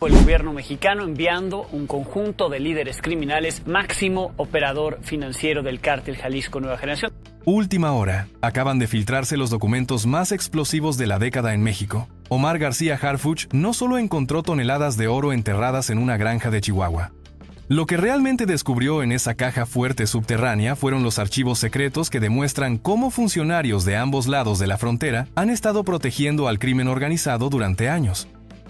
El gobierno mexicano enviando un conjunto de líderes criminales, máximo operador financiero del cártel Jalisco Nueva Generación. Última hora. Acaban de filtrarse los documentos más explosivos de la década en México. Omar García Harfuch no solo encontró toneladas de oro enterradas en una granja de Chihuahua. Lo que realmente descubrió en esa caja fuerte subterránea fueron los archivos secretos que demuestran cómo funcionarios de ambos lados de la frontera han estado protegiendo al crimen organizado durante años.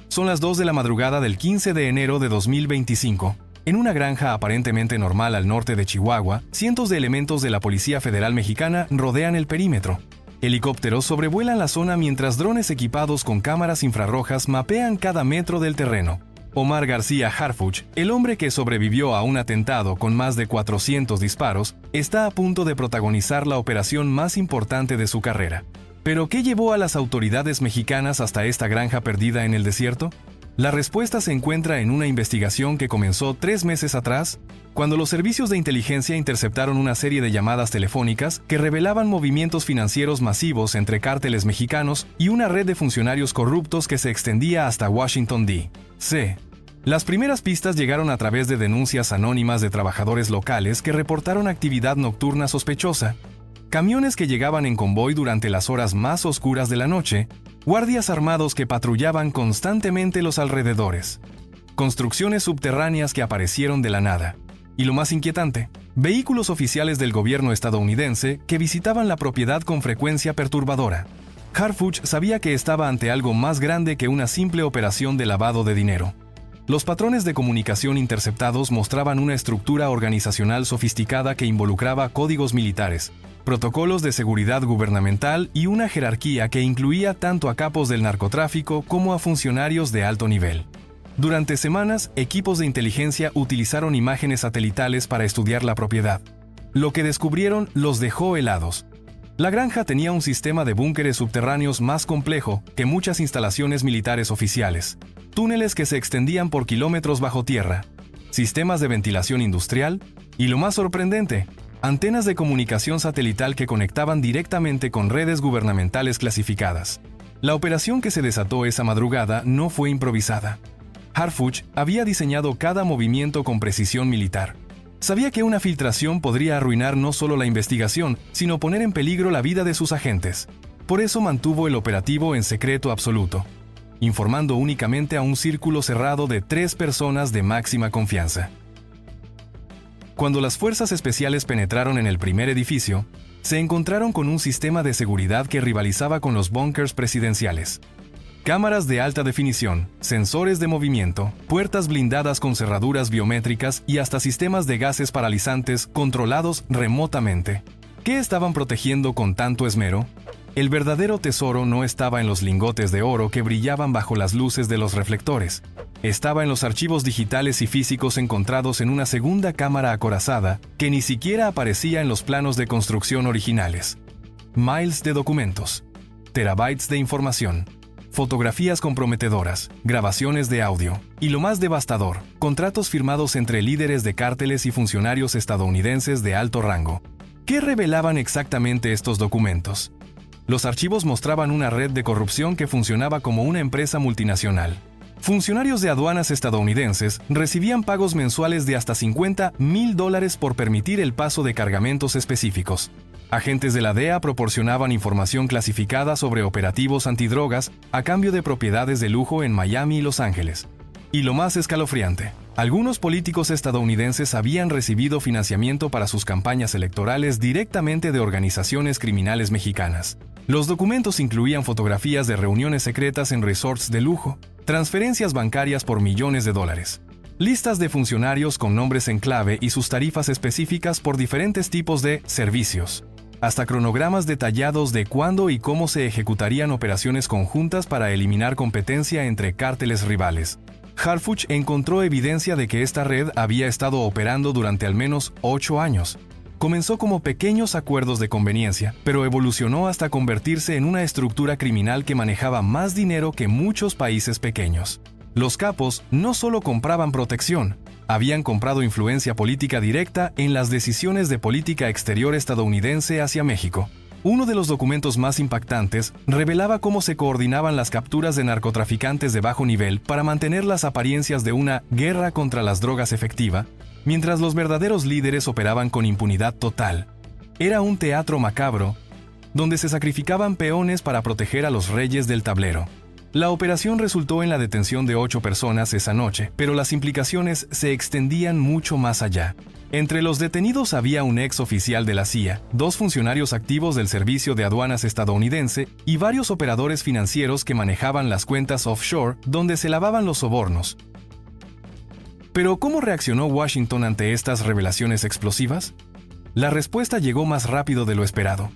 Son las 2 de la madrugada del 15 de enero de 2025. En una granja aparentemente normal al norte de Chihuahua, cientos de elementos de la Policía Federal Mexicana rodean el perímetro. Helicópteros sobrevuelan la zona mientras drones equipados con cámaras infrarrojas mapean cada metro del terreno. Omar García Harfuch, el hombre que sobrevivió a un atentado con más de 400 disparos, está a punto de protagonizar la operación más importante de su carrera. ¿Pero qué llevó a las autoridades mexicanas hasta esta granja perdida en el desierto? La respuesta se encuentra en una investigación que comenzó 3 meses atrás, cuando los servicios de inteligencia interceptaron una serie de llamadas telefónicas que revelaban movimientos financieros masivos entre cárteles mexicanos y una red de funcionarios corruptos que se extendía hasta Washington, D.C. Las primeras pistas llegaron a través de denuncias anónimas de trabajadores locales que reportaron actividad nocturna sospechosa, camiones que llegaban en convoy durante las horas más oscuras de la noche, guardias armados que patrullaban constantemente los alrededores, construcciones subterráneas que aparecieron de la nada, y lo más inquietante, vehículos oficiales del gobierno estadounidense que visitaban la propiedad con frecuencia perturbadora. Harfuch sabía que estaba ante algo más grande que una simple operación de lavado de dinero. Los patrones de comunicación interceptados mostraban una estructura organizacional sofisticada que involucraba códigos militares, protocolos de seguridad gubernamental y una jerarquía que incluía tanto a capos del narcotráfico como a funcionarios de alto nivel. Durante semanas, equipos de inteligencia utilizaron imágenes satelitales para estudiar la propiedad. Lo que descubrieron los dejó helados. La granja tenía un sistema de búnkeres subterráneos más complejo que muchas instalaciones militares oficiales, túneles que se extendían por kilómetros bajo tierra, sistemas de ventilación industrial y, lo más sorprendente, antenas de comunicación satelital que conectaban directamente con redes gubernamentales clasificadas. La operación que se desató esa madrugada no fue improvisada. Harfuch había diseñado cada movimiento con precisión militar. Sabía que una filtración podría arruinar no solo la investigación, sino poner en peligro la vida de sus agentes. Por eso mantuvo el operativo en secreto absoluto, informando únicamente a un círculo cerrado de 3 personas de máxima confianza. Cuando las fuerzas especiales penetraron en el primer edificio, se encontraron con un sistema de seguridad que rivalizaba con los búnkers presidenciales. Cámaras de alta definición, sensores de movimiento, puertas blindadas con cerraduras biométricas y hasta sistemas de gases paralizantes controlados remotamente. ¿Qué estaban protegiendo con tanto esmero? El verdadero tesoro no estaba en los lingotes de oro que brillaban bajo las luces de los reflectores. Estaba en los archivos digitales y físicos encontrados en una segunda cámara acorazada que ni siquiera aparecía en los planos de construcción originales. Miles de documentos, terabytes de información, fotografías comprometedoras, grabaciones de audio y, lo más devastador, contratos firmados entre líderes de cárteles y funcionarios estadounidenses de alto rango. ¿Qué revelaban exactamente estos documentos? Los archivos mostraban una red de corrupción que funcionaba como una empresa multinacional. Funcionarios de aduanas estadounidenses recibían pagos mensuales de hasta $50,000 por permitir el paso de cargamentos específicos. Agentes de la DEA proporcionaban información clasificada sobre operativos antidrogas a cambio de propiedades de lujo en Miami y Los Ángeles. Y lo más escalofriante, algunos políticos estadounidenses habían recibido financiamiento para sus campañas electorales directamente de organizaciones criminales mexicanas. Los documentos incluían fotografías de reuniones secretas en resorts de lujo, transferencias bancarias por millones de dólares, listas de funcionarios con nombres en clave y sus tarifas específicas por diferentes tipos de servicios, hasta cronogramas detallados de cuándo y cómo se ejecutarían operaciones conjuntas para eliminar competencia entre cárteles rivales. Harfuch encontró evidencia de que esta red había estado operando durante al menos 8 años. Comenzó como pequeños acuerdos de conveniencia, pero evolucionó hasta convertirse en una estructura criminal que manejaba más dinero que muchos países pequeños. Los capos no solo compraban protección, habían comprado influencia política directa en las decisiones de política exterior estadounidense hacia México. Uno de los documentos más impactantes revelaba cómo se coordinaban las capturas de narcotraficantes de bajo nivel para mantener las apariencias de una guerra contra las drogas efectiva, mientras los verdaderos líderes operaban con impunidad total. Era un teatro macabro, donde se sacrificaban peones para proteger a los reyes del tablero. La operación resultó en la detención de 8 personas esa noche, pero las implicaciones se extendían mucho más allá. Entre los detenidos había un ex oficial de la CIA, 2 funcionarios activos del Servicio de Aduanas estadounidense y varios operadores financieros que manejaban las cuentas offshore donde se lavaban los sobornos. Pero ¿cómo reaccionó Washington ante estas revelaciones explosivas? La respuesta llegó más rápido de lo esperado.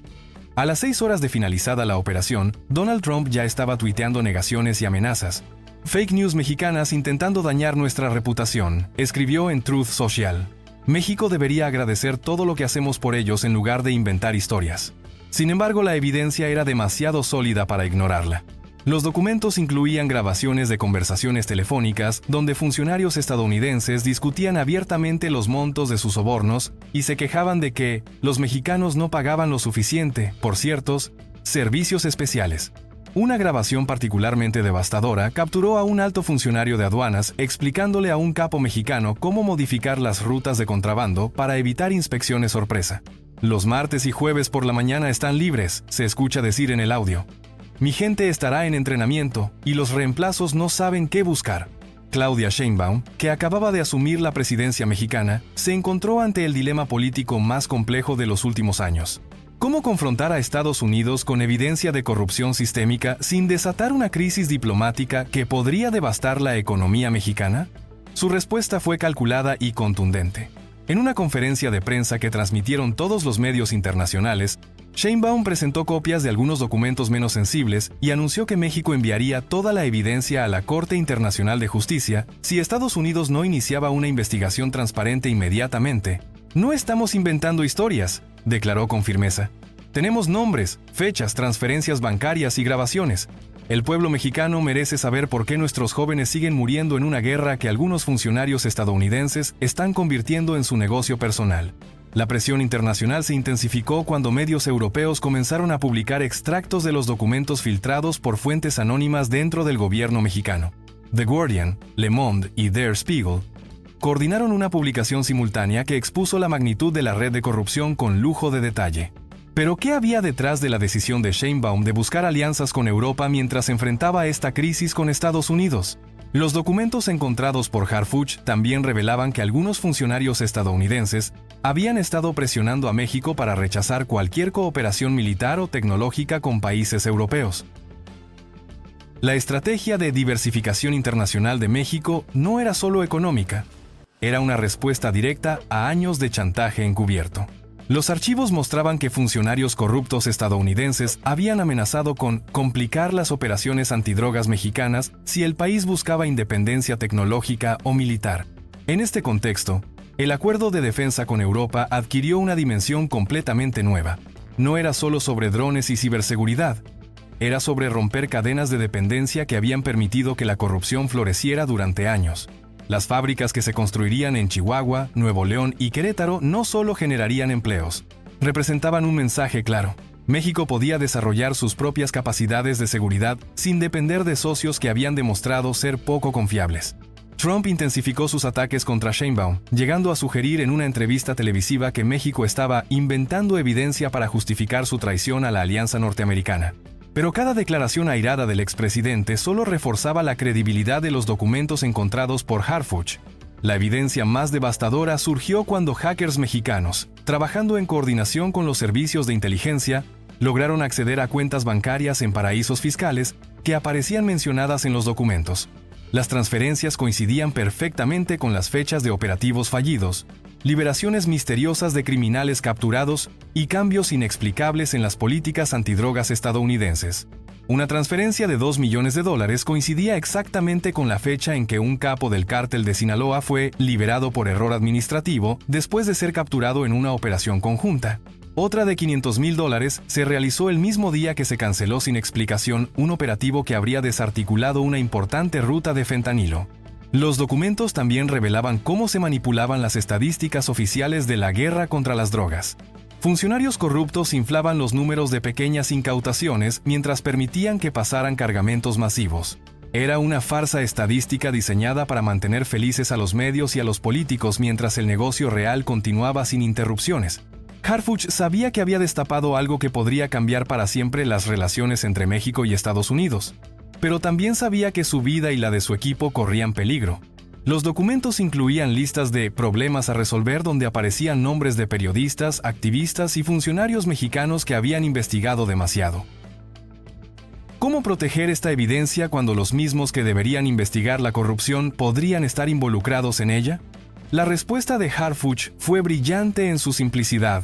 A las 6 horas de finalizada la operación, Donald Trump ya estaba tuiteando negaciones y amenazas. Fake news mexicanas intentando dañar nuestra reputación, escribió en Truth Social. México debería agradecer todo lo que hacemos por ellos en lugar de inventar historias. Sin embargo, la evidencia era demasiado sólida para ignorarla. Los documentos incluían grabaciones de conversaciones telefónicas donde funcionarios estadounidenses discutían abiertamente los montos de sus sobornos y se quejaban de que los mexicanos no pagaban lo suficiente por ciertos servicios especiales. Una grabación particularmente devastadora capturó a un alto funcionario de aduanas explicándole a un capo mexicano cómo modificar las rutas de contrabando para evitar inspecciones sorpresa. Los martes y jueves por la mañana están libres, se escucha decir en el audio. Mi gente estará en entrenamiento y los reemplazos no saben qué buscar. Claudia Sheinbaum, que acababa de asumir la presidencia mexicana, se encontró ante el dilema político más complejo de los últimos años. ¿Cómo confrontar a Estados Unidos con evidencia de corrupción sistémica sin desatar una crisis diplomática que podría devastar la economía mexicana? Su respuesta fue calculada y contundente. En una conferencia de prensa que transmitieron todos los medios internacionales, Sheinbaum presentó copias de algunos documentos menos sensibles y anunció que México enviaría toda la evidencia a la Corte Internacional de Justicia si Estados Unidos no iniciaba una investigación transparente inmediatamente. No estamos inventando historias, declaró con firmeza. Tenemos nombres, fechas, transferencias bancarias y grabaciones. El pueblo mexicano merece saber por qué nuestros jóvenes siguen muriendo en una guerra que algunos funcionarios estadounidenses están convirtiendo en su negocio personal. La presión internacional se intensificó cuando medios europeos comenzaron a publicar extractos de los documentos filtrados por fuentes anónimas dentro del gobierno mexicano. The Guardian, Le Monde y Der Spiegel coordinaron una publicación simultánea que expuso la magnitud de la red de corrupción con lujo de detalle. ¿Pero qué había detrás de la decisión de Sheinbaum de buscar alianzas con Europa mientras enfrentaba esta crisis con Estados Unidos? Los documentos encontrados por Harfuch también revelaban que algunos funcionarios estadounidenses habían estado presionando a México para rechazar cualquier cooperación militar o tecnológica con países europeos. La estrategia de diversificación internacional de México no era solo económica, era una respuesta directa a años de chantaje encubierto. Los archivos mostraban que funcionarios corruptos estadounidenses habían amenazado con complicar las operaciones antidrogas mexicanas si el país buscaba independencia tecnológica o militar. En este contexto, el acuerdo de defensa con Europa adquirió una dimensión completamente nueva. No era solo sobre drones y ciberseguridad, era sobre romper cadenas de dependencia que habían permitido que la corrupción floreciera durante años. Las fábricas que se construirían en Chihuahua, Nuevo León y Querétaro no solo generarían empleos, representaban un mensaje claro. México podía desarrollar sus propias capacidades de seguridad sin depender de socios que habían demostrado ser poco confiables. Trump intensificó sus ataques contra Sheinbaum, llegando a sugerir en una entrevista televisiva que México estaba inventando evidencia para justificar su traición a la alianza norteamericana. Pero cada declaración airada del expresidente solo reforzaba la credibilidad de los documentos encontrados por Harfuch. La evidencia más devastadora surgió cuando hackers mexicanos, trabajando en coordinación con los servicios de inteligencia, lograron acceder a cuentas bancarias en paraísos fiscales que aparecían mencionadas en los documentos. Las transferencias coincidían perfectamente con las fechas de operativos fallidos, liberaciones misteriosas de criminales capturados y cambios inexplicables en las políticas antidrogas estadounidenses. Una transferencia de $2 millones coincidía exactamente con la fecha en que un capo del cártel de Sinaloa fue liberado por error administrativo después de ser capturado en una operación conjunta. Otra de $500,000 se realizó el mismo día que se canceló sin explicación un operativo que habría desarticulado una importante ruta de fentanilo. Los documentos también revelaban cómo se manipulaban las estadísticas oficiales de la guerra contra las drogas. Funcionarios corruptos inflaban los números de pequeñas incautaciones mientras permitían que pasaran cargamentos masivos. Era una farsa estadística diseñada para mantener felices a los medios y a los políticos mientras el negocio real continuaba sin interrupciones. Harfuch sabía que había destapado algo que podría cambiar para siempre las relaciones entre México y Estados Unidos, pero también sabía que su vida y la de su equipo corrían peligro. Los documentos incluían listas de problemas a resolver donde aparecían nombres de periodistas, activistas y funcionarios mexicanos que habían investigado demasiado. ¿Cómo proteger esta evidencia cuando los mismos que deberían investigar la corrupción podrían estar involucrados en ella? La respuesta de Harfuch fue brillante en su simplicidad.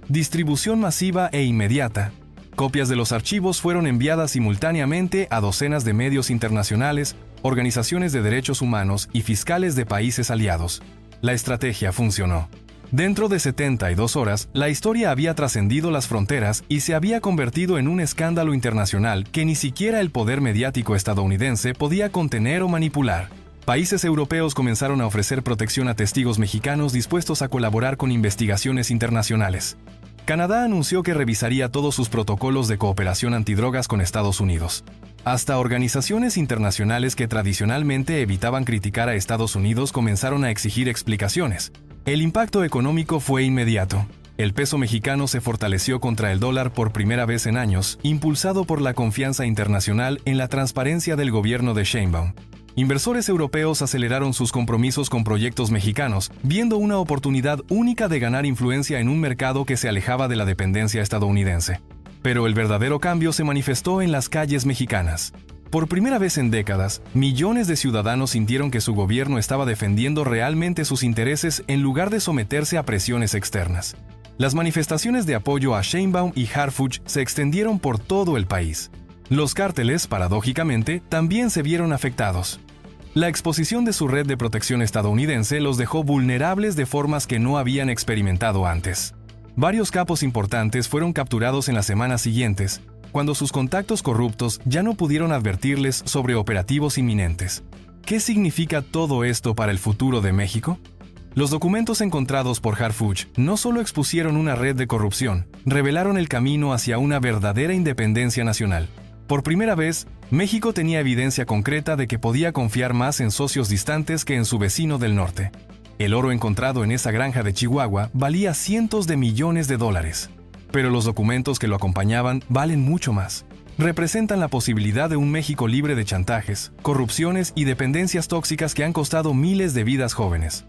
Distribución masiva e inmediata. Copias de los archivos fueron enviadas simultáneamente a docenas de medios internacionales, organizaciones de derechos humanos y fiscales de países aliados. La estrategia funcionó. Dentro de 72 horas, la historia había trascendido las fronteras y se había convertido en un escándalo internacional que ni siquiera el poder mediático estadounidense podía contener o manipular. Países europeos comenzaron a ofrecer protección a testigos mexicanos dispuestos a colaborar con investigaciones internacionales. Canadá anunció que revisaría todos sus protocolos de cooperación antidrogas con Estados Unidos. Hasta organizaciones internacionales que tradicionalmente evitaban criticar a Estados Unidos comenzaron a exigir explicaciones. El impacto económico fue inmediato. El peso mexicano se fortaleció contra el dólar por primera vez en años, impulsado por la confianza internacional en la transparencia del gobierno de Sheinbaum. Inversores europeos aceleraron sus compromisos con proyectos mexicanos, viendo una oportunidad única de ganar influencia en un mercado que se alejaba de la dependencia estadounidense. Pero el verdadero cambio se manifestó en las calles mexicanas. Por primera vez en décadas, millones de ciudadanos sintieron que su gobierno estaba defendiendo realmente sus intereses en lugar de someterse a presiones externas. Las manifestaciones de apoyo a Sheinbaum y Harfuch se extendieron por todo el país. Los cárteles, paradójicamente, también se vieron afectados. La exposición de su red de protección estadounidense los dejó vulnerables de formas que no habían experimentado antes. Varios capos importantes fueron capturados en las semanas siguientes, cuando sus contactos corruptos ya no pudieron advertirles sobre operativos inminentes. ¿Qué significa todo esto para el futuro de México? Los documentos encontrados por Harfuch no solo expusieron una red de corrupción, revelaron el camino hacia una verdadera independencia nacional. Por primera vez, México tenía evidencia concreta de que podía confiar más en socios distantes que en su vecino del norte. El oro encontrado en esa granja de Chihuahua valía cientos de millones de dólares. Pero los documentos que lo acompañaban valen mucho más. Representan la posibilidad de un México libre de chantajes, corrupciones y dependencias tóxicas que han costado miles de vidas jóvenes.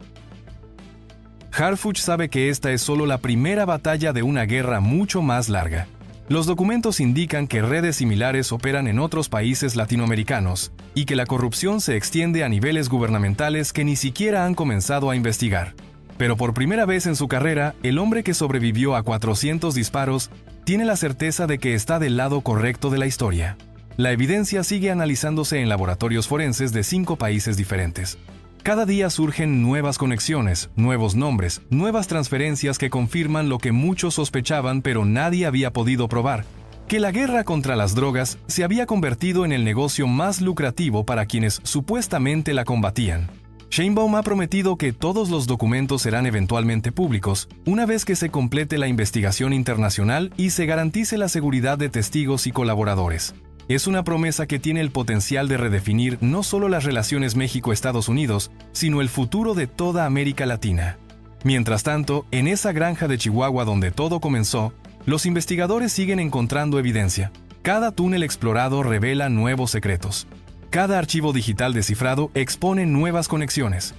Harfuch sabe que esta es solo la primera batalla de una guerra mucho más larga. Los documentos indican que redes similares operan en otros países latinoamericanos y que la corrupción se extiende a niveles gubernamentales que ni siquiera han comenzado a investigar. Pero por primera vez en su carrera, el hombre que sobrevivió a 400 disparos tiene la certeza de que está del lado correcto de la historia. La evidencia sigue analizándose en laboratorios forenses de 5 países diferentes. Cada día surgen nuevas conexiones, nuevos nombres, nuevas transferencias que confirman lo que muchos sospechaban pero nadie había podido probar, que la guerra contra las drogas se había convertido en el negocio más lucrativo para quienes supuestamente la combatían. Sheinbaum ha prometido que todos los documentos serán eventualmente públicos, una vez que se complete la investigación internacional y se garantice la seguridad de testigos y colaboradores. Es una promesa que tiene el potencial de redefinir no solo las relaciones México-Estados Unidos, sino el futuro de toda América Latina. Mientras tanto, en esa granja de Chihuahua donde todo comenzó, los investigadores siguen encontrando evidencia. Cada túnel explorado revela nuevos secretos. Cada archivo digital descifrado expone nuevas conexiones.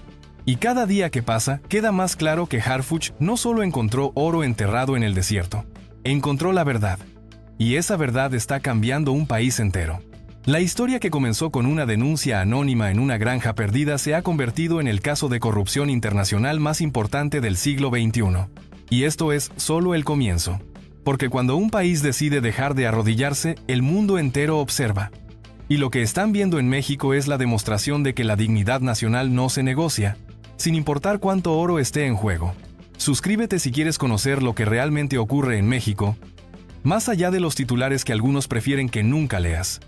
Y cada día que pasa, queda más claro que Harfuch no solo encontró oro enterrado en el desierto, encontró la verdad. Y esa verdad está cambiando un país entero. La historia que comenzó con una denuncia anónima en una granja perdida se ha convertido en el caso de corrupción internacional más importante del siglo XXI. Y esto es solo el comienzo. Porque cuando un país decide dejar de arrodillarse, el mundo entero observa. Y lo que están viendo en México es la demostración de que la dignidad nacional no se negocia, sin importar cuánto oro esté en juego. Suscríbete si quieres conocer lo que realmente ocurre en México, más allá de los titulares que algunos prefieren que nunca leas.